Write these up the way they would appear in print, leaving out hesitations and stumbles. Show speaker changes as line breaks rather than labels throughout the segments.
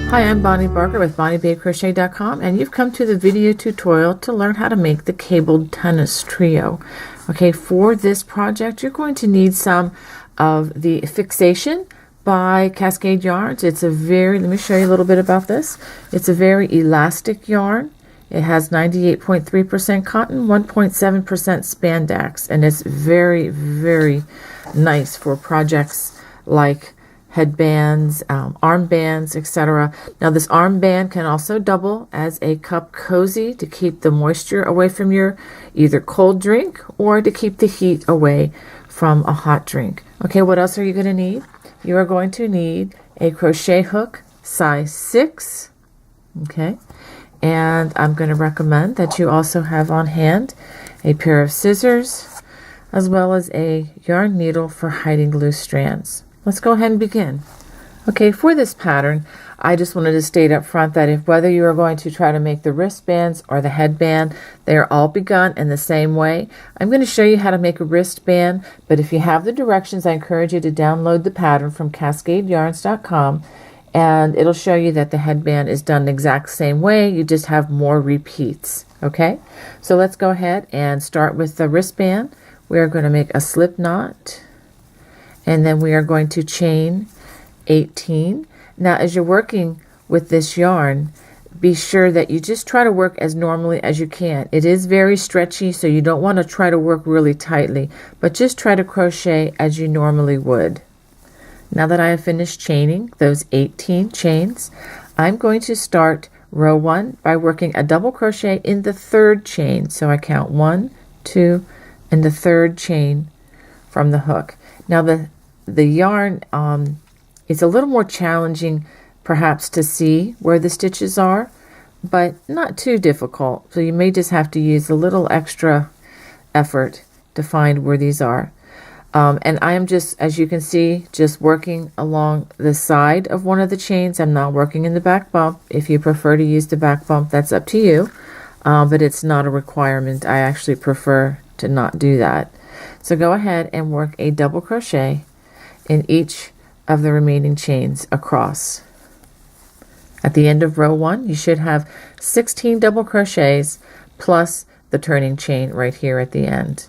Hi, I'm Bonnie Barker with BonnieBabeCrochet.com, and you've come to the video tutorial to learn how to make the cabled tennis trio. Okay, for this project you're going to need some of the Fixation by Cascade Yarns. It's a very, let me show you a little bit about this. It's a very elastic yarn. It has 98.3% cotton, 1.7% spandex, and it's very, very nice for projects like headbands, armbands, etc. Now this armband can also double as a cup cozy to keep the moisture away from your either cold drink or to keep the heat away from a hot drink. Okay, what else are you going to need? You are going to need a crochet hook size 6. Okay, and I'm going to recommend that you also have on hand a pair of scissors as well as a yarn needle for hiding loose strands. Let's go ahead and begin. Okay, for this pattern, I just wanted to state up front that if whether you are going to try to make the wristbands or the headband, they are all begun in the same way. I'm going to show you how to make a wristband, but if you have the directions, I encourage you to download the pattern from CascadeYarns.com, and it'll show you that the headband is done the exact same way. You just have more repeats. Okay, so let's go ahead and start with the wristband. We are going to make a slip knot, and then we are going to chain 18. Now as you're working with this yarn, be sure that you just try to work as normally as you can. It is very stretchy, so you don't want to try to work really tightly, but just try to crochet as you normally would. Now that I have finished chaining those 18 chains, I'm going to start row 1 by working a double crochet in the 3rd chain. So I count 1, 2, and the 3rd chain from the hook. Now the yarn is a little more challenging perhaps to see where the stitches are, but not too difficult. So you may just have to use a little extra effort to find where these are. And I am just, as you can see, just working along the side of one of the chains. I'm not working in the back bump. If you prefer to use the back bump, that's up to you, but it's not a requirement. I actually prefer to not do that. So go ahead and work a double crochet in each of the remaining chains across. At the end of row 1, you should have 16 double crochets plus the turning chain right here at the end.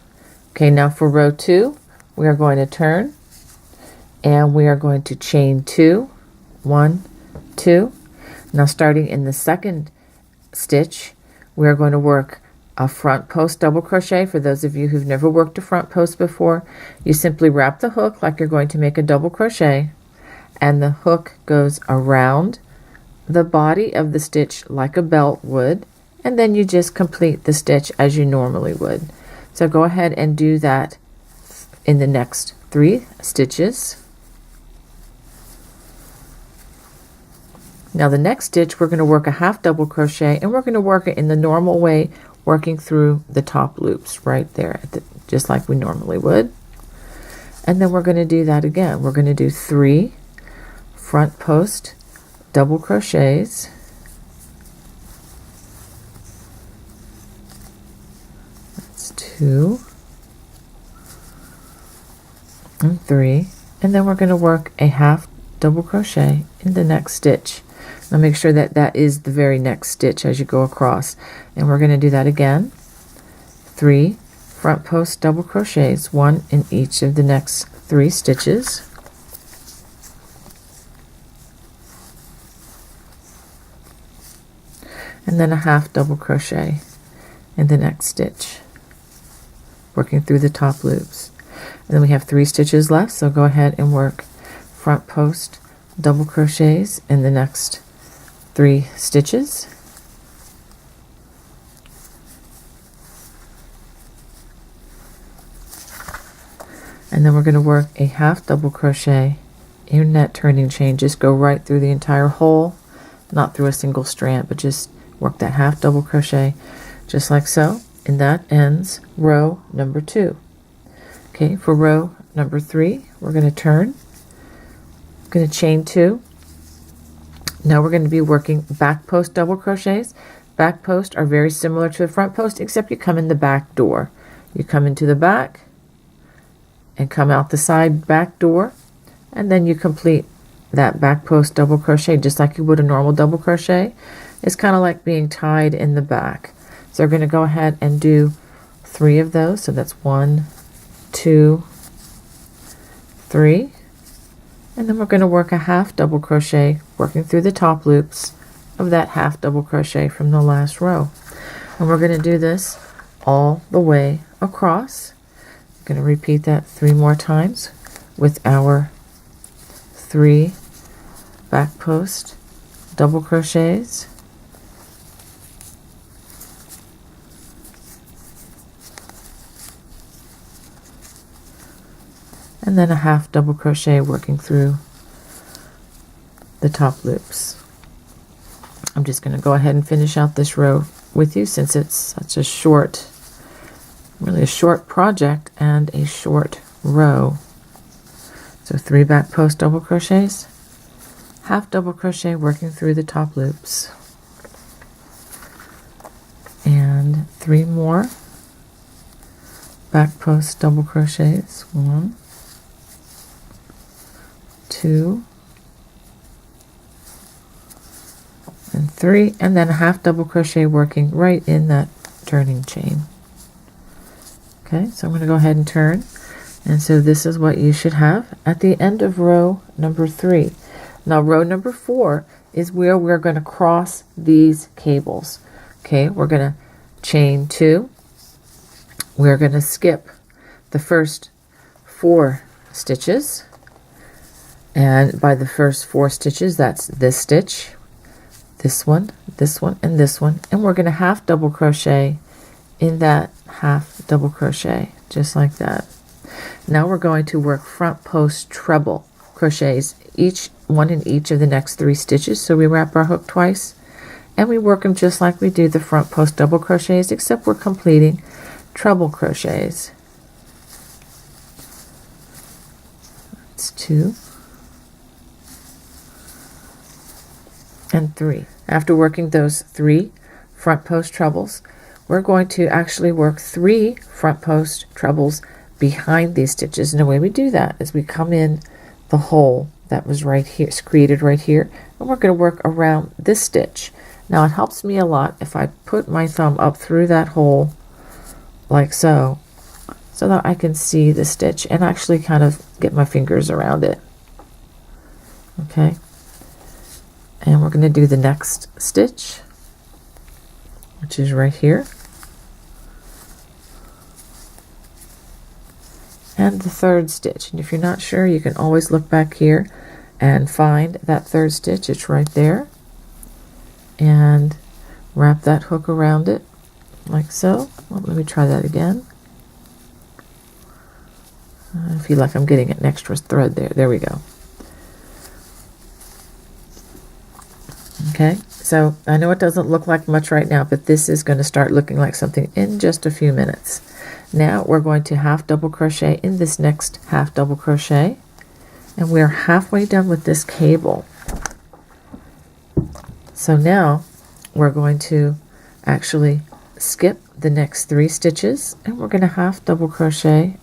Okay, now for row 2, we are going to turn and we are going to chain 2, 1, 2. Now starting in the 2nd stitch, we are going to work a front post double crochet. For those of you who've never worked a front post before, you simply wrap the hook like you're going to make a double crochet, and the hook goes around the body of the stitch like a belt would, and then you just complete the stitch as you normally would. So go ahead and do that in the next 3 stitches. Now the next stitch, we're going to work a half double crochet, and we're going to work it in the normal way, working through the top loops right there, just like we normally would. And then we're going to do that again. We're going to do 3 front post double crochets, that's 2 and 3, and then we're going to work a half double crochet in the next stitch. Now make sure that that is the very next stitch as you go across, and we're going to do that again. 3 front post double crochets, 1 in each of the next 3 stitches. And then a half double crochet in the next stitch, working through the top loops. And then we have 3 stitches left, so go ahead and work front post double crochets in the next 3 stitches. And then we're going to work a half double crochet in that turning chain. Just go right through the entire hole, not through a single strand, but just work that half double crochet just like so, and that ends row number 2. Okay, for row number 3, we're going to turn, going to chain 2. Now we're going to be working back post double crochets. Back post are very similar to a front post, except you come in the back door. You come into the back and come out the side back door, and then you complete that back post double crochet just like you would a normal double crochet. It's kind of like being tied in the back. So we're going to go ahead and do 3 of those. So that's 1, 2, 3, and then we're going to work a half double crochet working through the top loops of that half double crochet from the last row. And we're going to do this all the way across. I'm going to repeat that 3 more times with our 3 back post double crochets, and then a half double crochet working through the top loops. I'm just going to go ahead and finish out this row with you since it's such a short, really a short project and a short row. So 3 back post double crochets, half double crochet working through the top loops, and 3 more back post double crochets, 1, 2, and 3, and then a half double crochet working right in that turning chain. Okay, so I'm going to go ahead and turn, and so this is what you should have at the end of row number 3. Now row number 4 is where we're going to cross these cables. Okay, we're going to chain 2. We're going to skip the first 4 stitches, and by the first 4 stitches, that's this stitch, this one, and this one, and we're going to half double crochet in that half double crochet, just like that. Now we're going to work front post treble crochets, each one in each of the next 3 stitches. So we wrap our hook twice, and we work them just like we do the front post double crochets, except we're completing treble crochets. That's 2 and 3. After working those 3 front post trebles, we're going to actually work 3 front post trebles behind these stitches. And the way we do that is we come in the hole that was right here, it's created right here, and we're going to work around this stitch. Now it helps me a lot if I put my thumb up through that hole like so, so that I can see the stitch and actually kind of get my fingers around it. Okay, and we're going to do the next stitch, which is right here, and the 3rd stitch. And if you're not sure, you can always look back here and find that 3rd stitch. It's right there, and wrap that hook around it like so. Well, let me try that again. I feel like I'm getting an extra thread there. There we go. Okay, so I know it doesn't look like much right now, but this is going to start looking like something in just a few minutes. Now we're going to half double crochet in this next half double crochet, and we're halfway done with this cable. So now we're going to actually skip the next 3 stitches, and we're going to half double crochet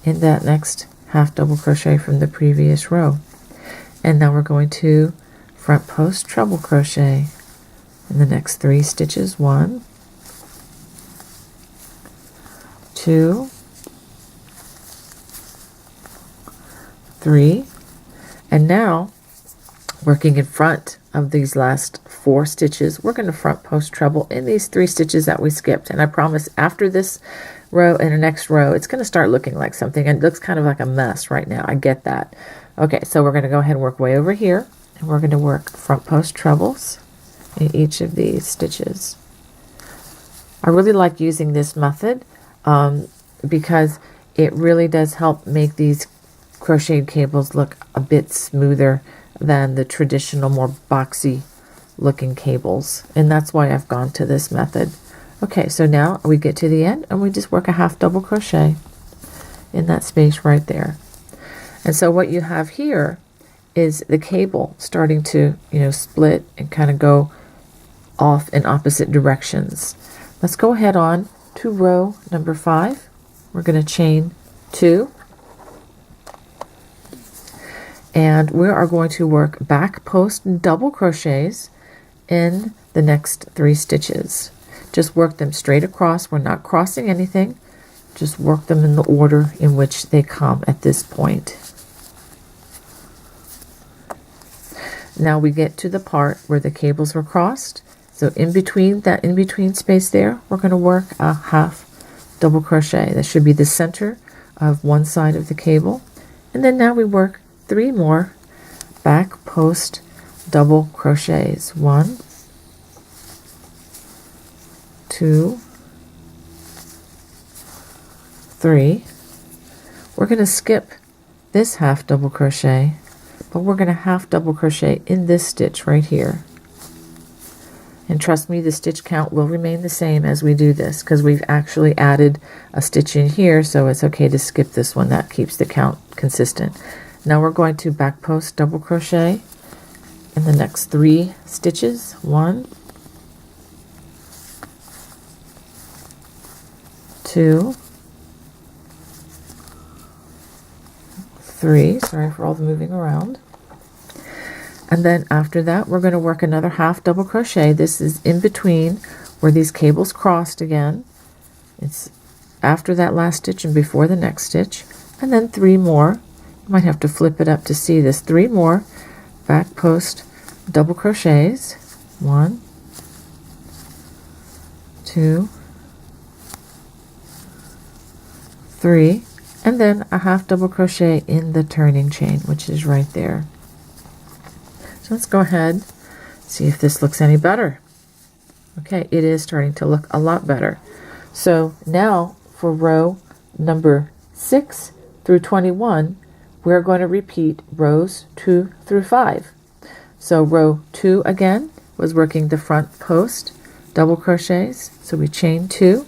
in that next half double crochet from the previous row. And now we're going to front post treble crochet in the next 3 stitches, 1, 2, 3, and now working in front of these last 4 stitches, we're going to front post treble in these 3 stitches that we skipped. And I promise after this row and the next row, it's going to start looking like something, and it looks kind of like a mess right now. I get that. Okay, so we're going to go ahead and work way over here, and we're going to work front post trebles in each of these stitches. I really like using this method because it really does help make these crocheted cables look a bit smoother than the traditional, more boxy looking cables, and that's why I've gone to this method. Okay, so now we get to the end and we just work a half double crochet in that space right there. And so what you have here is the cable starting to, split and kind of go off in opposite directions. Let's go ahead on to row number 5. We're going to chain 2, and we are going to work back post double crochets in the next 3 stitches. Just work them straight across. We're not crossing anything. Just work them in the order in which they come at this point. Now we get to the part where the cables were crossed. So in between that in between space there, we're going to work a half double crochet. That should be the center of one side of the cable. And then now we work 3 more back post double crochets. 1, 2, 3. We're going to skip this half double crochet, but we're going to half double crochet in this stitch right here. And trust me, the stitch count will remain the same as we do this, because we've actually added a stitch in here, so it's okay to skip this one. That keeps the count consistent. Now we're going to back post double crochet in the next 3 stitches. 1, 2, 3. Sorry for all the moving around. And then after that, we're going to work another half double crochet. This is in between where these cables crossed again. It's after that last stitch and before the next stitch. And then 3 more. You might have to flip it up to see this. 3 more back post double crochets. 1, 2, 3. And then a half double crochet in the turning chain, which is right there. So let's go ahead, see if this looks any better. Okay, it is starting to look a lot better. So now for row number 6 through 21, we're going to repeat rows 2 through 5. So row 2 again was working the front post double crochets. So we chain 2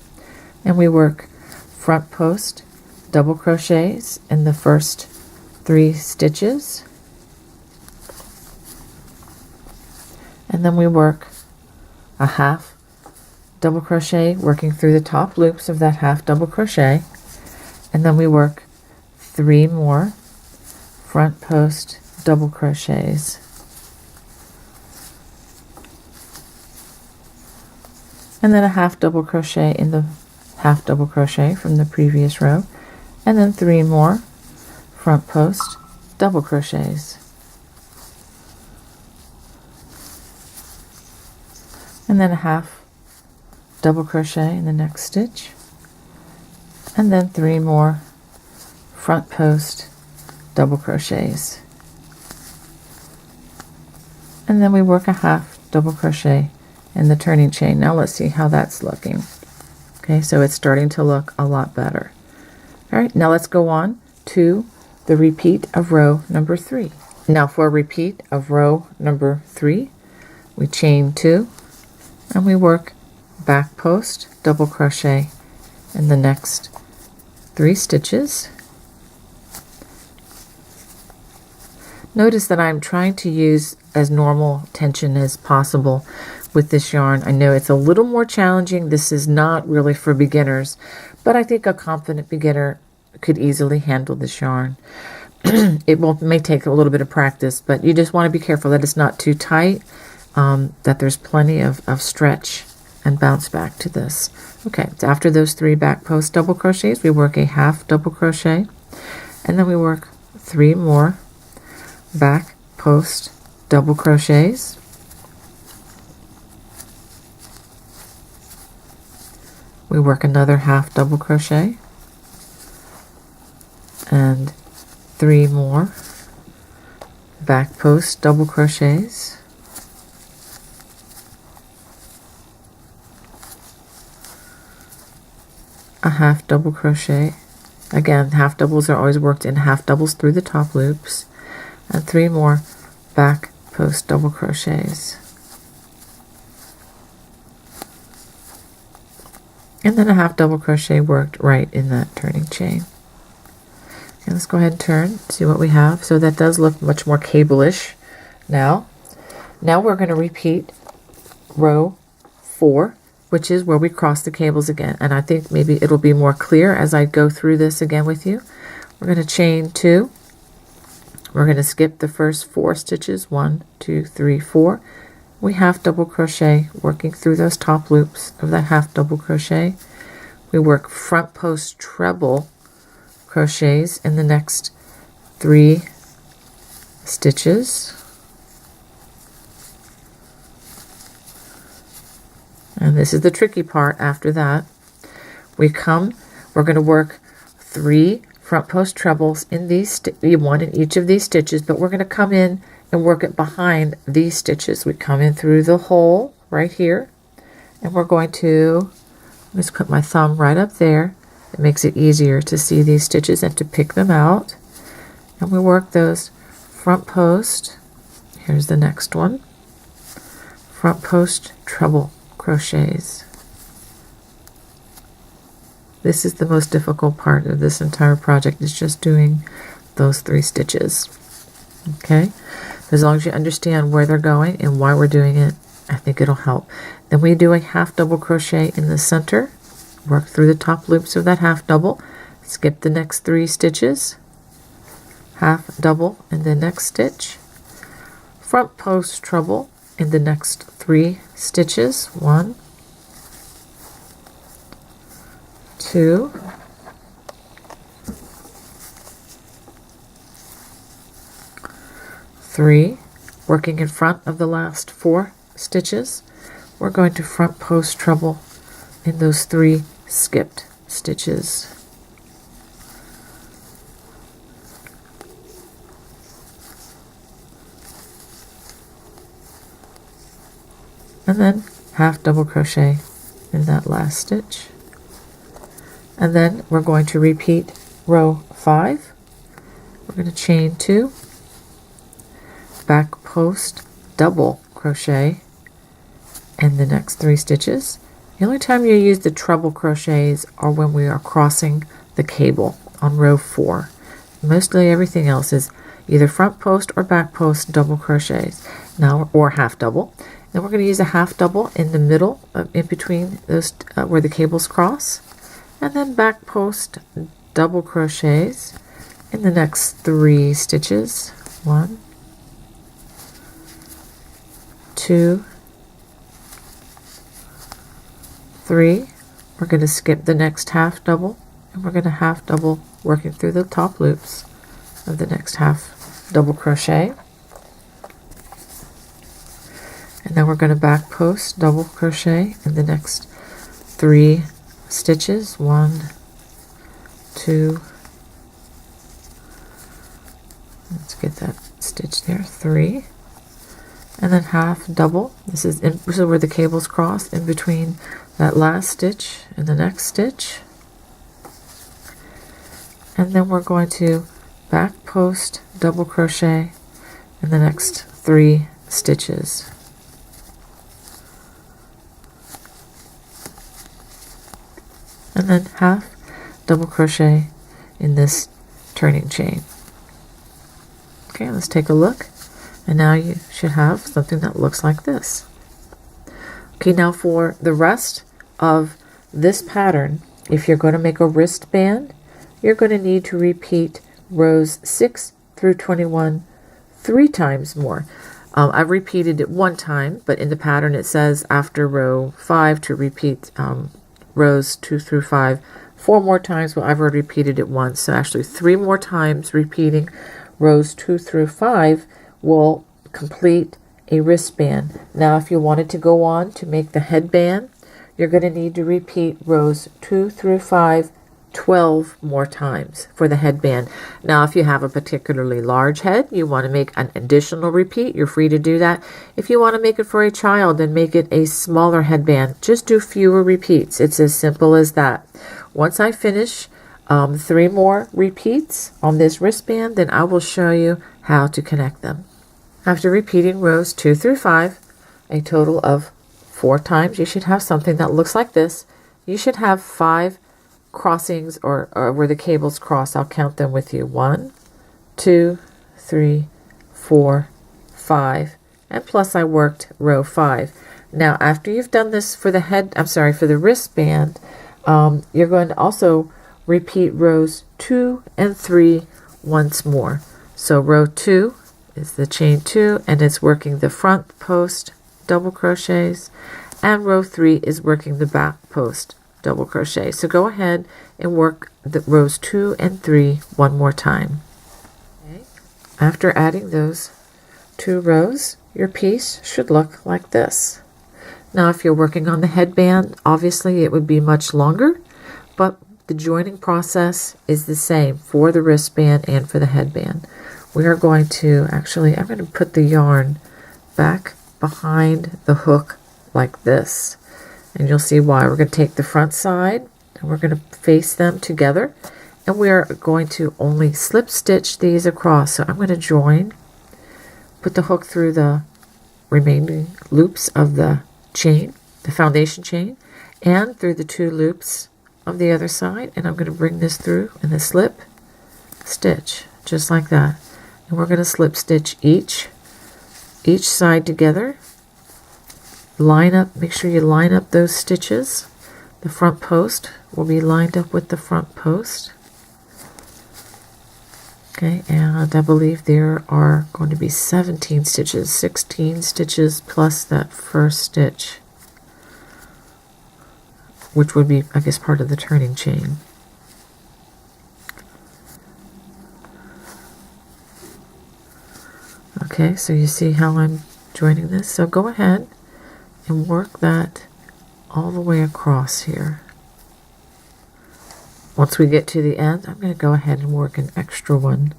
and we work front post double crochets in the first 3 stitches, and then we work a half double crochet working through the top loops of that half double crochet, and then we work 3 more front post double crochets, and then a half double crochet in the half double crochet from the previous row, and then 3 more front post double crochets, and then a half double crochet in the next stitch, and then 3 more front post double crochets, and then we work a half double crochet in the turning chain. Now let's see how that's looking. Okay, so it's starting to look a lot better. All right, now let's go on to the repeat of row number 3. Now for a repeat of row number 3, we chain 2 and we work back post double crochet in the next 3 stitches. Notice that I'm trying to use as normal tension as possible with this yarn. I know it's a little more challenging. This is not really for beginners, but I think a confident beginner could easily handle this yarn. It may take a little bit of practice, but you just want to be careful that it's not too tight, that there's plenty of stretch and bounce back to this. Okay, so after those 3 back post double crochets, we work a half double crochet, and then we work 3 more back post double crochets, we work another half double crochet, and 3 more back post double crochets, a half double crochet. Again, half doubles are always worked in half doubles through the top loops, and 3 more back post double crochets, and then a half double crochet worked right in that turning chain. Okay, let's go ahead and turn, see what we have. So that does look much more cable-ish now. Now we're going to repeat row 4, which is where we cross the cables again. And I think maybe it'll be more clear as I go through this again with you. We're going to chain 2, We're going to skip the first 4 stitches, 1, 2, 3, 4. We half double crochet, working through those top loops of that half double crochet. We work front post treble crochets in the next 3 stitches. And this is the tricky part. After that, we're going to work 3 front post trebles in these, one in each of these stitches, but we're going to come in and work it behind these stitches. We come in through the hole right here, and we're going to, let's put my thumb right up there. It makes it easier to see these stitches and to pick them out. And we work those front post, here's the next one, front post treble crochets. This is the most difficult part of this entire project, is just doing those 3 stitches. Okay, as long as you understand where they're going and why we're doing it, I think it'll help. Then we do a half double crochet in the center, work through the top loops of that half double, skip the next 3 stitches, half double in the next stitch, front post treble in the next 3 stitches, 1, 2, 3, working in front of the last 4 stitches. We're going to front post treble in those 3 skipped stitches. And then half double crochet in that last stitch. And then we're going to repeat row 5. We're going to chain 2, back post double crochet in the next 3 stitches. The only time you use the treble crochets are when we are crossing the cable on row 4. Mostly everything else is either front post or back post double crochets, now, or half double. Then we're going to use a half double in the middle, in between those where the cables cross, and then back post double crochets in the next 3 stitches. 1, 2, 3. We're going to skip the next half double, and we're going to half double working through the top loops of the next half double crochet. And then we're going to back post double crochet in the next 3 stitches. 1, 2, let's get that stitch there, 3, and then half double. This is where the cables cross, in between that last stitch and the next stitch. And then we're going to back post double crochet in the next 3 stitches. And then half double crochet in this turning chain. Okay, let's take a look. And now you should have something that looks like this. Okay, now for the rest of this pattern, if you're going to make a wristband, you're going to need to repeat rows 6 through 21 3 times more. I've repeated it 1 time, but in the pattern it says after row 5 to repeat rows 2 through 5 4 more times. Well, I've already repeated it once, so actually 3 more times repeating rows 2 through 5 will complete a wristband. Now if you wanted to go on to make the headband, you're going to need to repeat rows 2 through 5 12 more times for the headband. Now if you have a particularly large head, you want to make an additional repeat, you're free to do that. If you want to make it for a child, then make it a smaller headband. Just do fewer repeats. It's as simple as that. Once I finish 3 more repeats on this wristband, then I will show you how to connect them. After repeating rows 2 through 5 a total of 4 times, you should have something that looks like this. You should have 5 crossings or where the cables cross. I'll count them with you. 1, 2, 3, 4, 5, and plus I worked row 5. Now after you've done this for the for the wristband, you're going to also repeat rows 2 and 3 once more. So row 2 is the chain 2, and it's working the front post double crochets, and row 3 is working the back post double crochet. So go ahead and work the rows 2 and 3 one more time. Okay. After adding those 2 rows, your piece should look like this. Now if you're working on the headband, obviously it would be much longer, but the joining process is the same for the wristband and for the headband. We are going to I'm going to put the yarn back behind the hook like this, and you'll see why. We're going to take the front side and we're going to face them together, and we are going to only slip stitch these across. So I'm going to join, put the hook through the remaining loops of the chain, the foundation chain, and through the 2 loops of the other side, and I'm going to bring this through and then slip stitch just like that, and we're going to slip stitch each side together. Line up, make sure you line up those stitches. The front post will be lined up with the front post. Okay, and I believe there are going to be 17 stitches, 16 stitches plus that first stitch, which would be, I guess, part of the turning chain. Okay, so you see how I'm joining this? So go ahead and work that all the way across here. Once we get to the end, I'm going to go ahead and work an extra one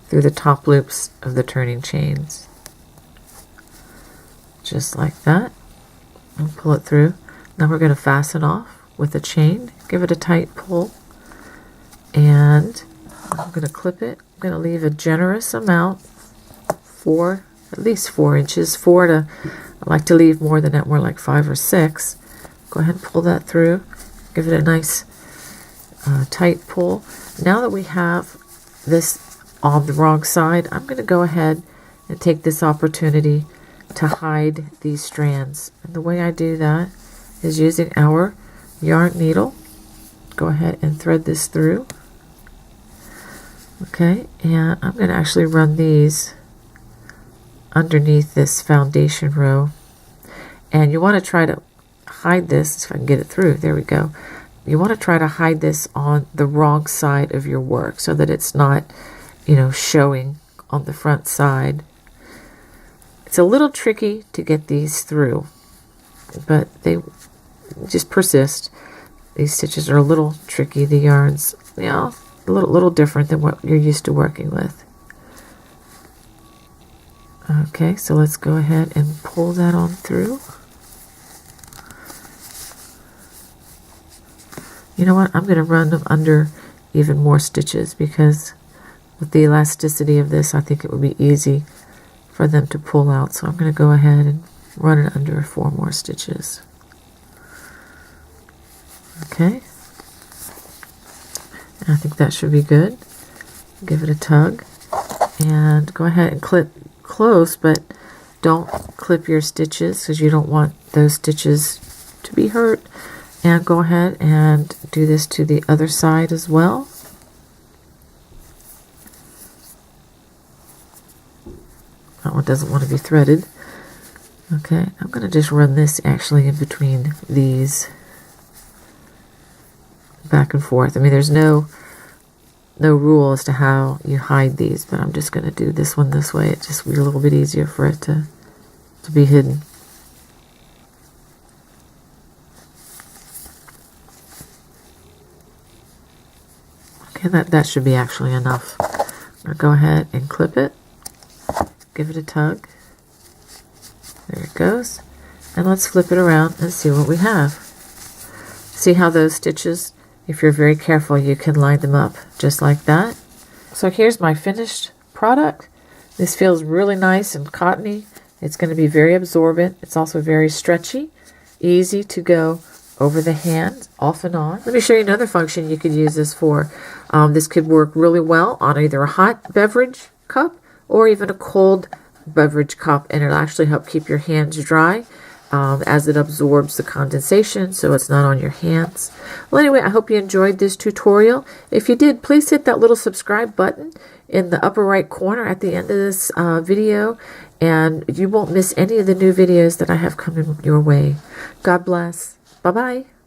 through the top loops of the turning chains. Just like that. And pull it through. Now we're going to fasten off with a chain. Give it a tight pull. And I'm going to clip it. I'm going to leave a generous amount, at least 4 inches. I like to leave more than that, more like 5 or 6. Go ahead and pull that through. Give it a nice tight pull. Now that we have this on the wrong side, I'm going to go ahead and take this opportunity to hide these strands. And the way I do that is using our yarn needle. Go ahead and thread this through. Okay, and I'm going to actually run these underneath this foundation row, and you want to try to hide this, if I can get it through, there we go. You want to try to hide this on the wrong side of your work so that it's not, showing on the front side. It's a little tricky to get these through, but they just persist. These stitches are a little tricky. The yarn's, a little different than what you're used to working with. Okay, so let's go ahead and pull that on through. You know what? I'm going to run them under even more stitches, because with the elasticity of this, I think it would be easy for them to pull out. So I'm going to go ahead and run it under 4 more stitches. Okay. And I think that should be good. Give it a tug and go ahead and clip close, but don't clip your stitches because you don't want those stitches to be hurt. And go ahead and do this to the other side as well. That one doesn't want to be threaded. Okay, I'm going to just run this actually in between these, back and forth. I mean, there's no rule as to how you hide these, but I'm just going to do this one this way. It just will be a little bit easier for it to be hidden. Okay, that should be actually enough. I'm going to go ahead and clip it. Give it a tug. There it goes. And let's flip it around and see what we have. See how those stitches, if you're very careful, you can line them up just like that. So here's my finished product. This feels really nice and cottony. It's going to be very absorbent. It's also very stretchy, easy to go over the hand, off and on. Let me show you another function you could use this for. This could work really well on either a hot beverage cup or even a cold beverage cup, and it'll actually help keep your hands dry. as it absorbs the condensation, so it's not on your hands. Well, anyway, I hope you enjoyed this tutorial. If you did, please hit that little subscribe button in the upper right corner at the end of this video, and you won't miss any of the new videos that I have coming your way. God bless. Bye-bye.